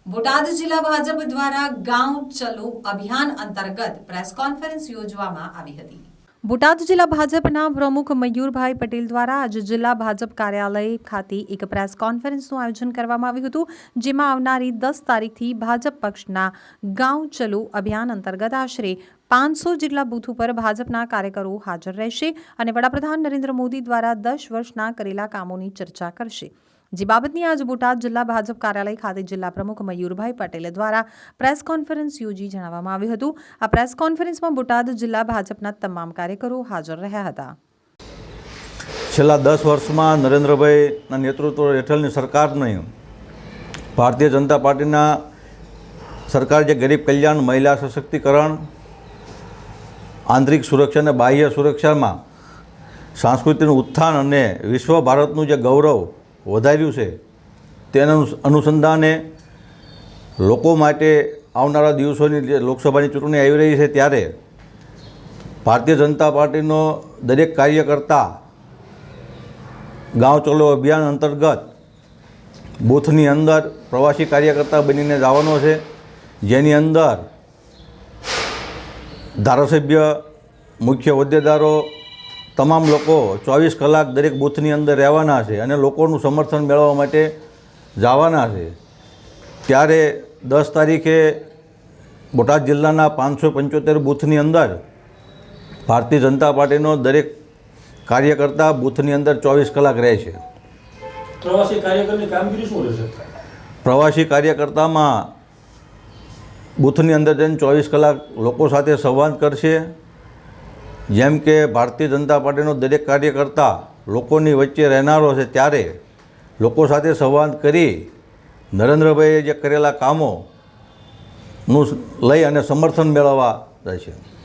બોટાદ જિલ્લા ભાજપ દ્વારા ગાંવ ચલો અભિયાન અંતર્ગત પ્રેસ કોન્ફરન્સ યોજવામાં આવી હતી। બોટાદ જિલ્લા ભાજપના પ્રમુખ મયુરભાઈ પટેલ દ્વારા આજે જિલ્લા ભાજપ કાર્યાલય ખાતે એક પ્રેસ કોન્ફરન્સનું આયોજન કરવામાં આવ્યું હતું, જેમાં આવનારી 10 તારીખથી ભાજપ પક્ષના ગાંવ ચલો અભિયાન અંતર્ગત આશરે 500 જેટલા બૂથ ઉપર ભાજપના કાર્યકરો હાજર રહેશે અને વડાપ્રધાન નરેન્દ્ર મોદી દ્વારા 10 વર્ષના કરેલા કામોની ચર્ચા કરશે। જે બાબતની આજ બોટાદ જિલ્લા ભાજપ કાર્યાલય ખાતે જિલ્લા પ્રમુખ મયુરભાઈ પટેલ દ્વારા પ્રેસ કોન્ફરન્સ યોજી જણાવવામાં આવ્યું હતું। આ પ્રેસ કોન્ફરન્સમાં બોટાદ જિલ્લા ભાજપના તમામ કાર્યકરો હાજર રહ્યા હતા। છેલ્લા 10 વર્ષમાં નરેન્દ્રભાઈના નેતૃત્વ હેઠળની સરકારની ભારતીય જનતા પાર્ટીના સરકાર જે ગરીબ કલ્યાણ, મહિલા સશક્તિકરણ, આંતરિક સુરક્ષા અને બાહ્ય સુરક્ષામાં સાંસ્કૃતિકનું ઉત્થાન અને વિશ્વ ભારતનું જે ગૌરવ વધાર્યું છે તેના અનુસંધાને લોકો માટે આવનારા દિવસોની જે લોકસભાની ચૂંટણી આવી રહી છે ત્યારે ભારતીય જનતા પાર્ટીનો દરેક કાર્યકર્તા ગાંવ ચલો અભિયાન અંતર્ગત બૂથની અંદર પ્રવાસી કાર્યકર્તા બનીને જવાનો છે, જેની અંદર ધારાસભ્ય, મુખ્ય હોદ્દેદારો, તમામ લોકો 24 કલાક દરેક બૂથની અંદર રહેવાના છે અને લોકોનું સમર્થન મેળવવા માટે જવાના છે। ત્યારે 10 તારીખે બોટાદ જિલ્લાના 575 બૂથની અંદર ભારતીય જનતા પાર્ટીનો દરેક કાર્યકર્તા બૂથની અંદર 24 કલાક રહે છે। પ્રવાસી કાર્યકરની કામગીરી શું રહેશે? પ્રવાસી કાર્યકર્તામાં બૂથની અંદર જઈને 24 કલાક લોકો સાથે સંવાદ કરશે। જેમ કે ભારતીય જનતા પાર્ટીનો દરેક કાર્યકર્તા લોકોની વચ્ચે રહેનારો છે, ત્યારે લોકો સાથે સંવાદ કરી નરેન્દ્રભાઈએ જે કરેલા કામોનું લઈ અને સમર્થન મેળવવા રહેશે।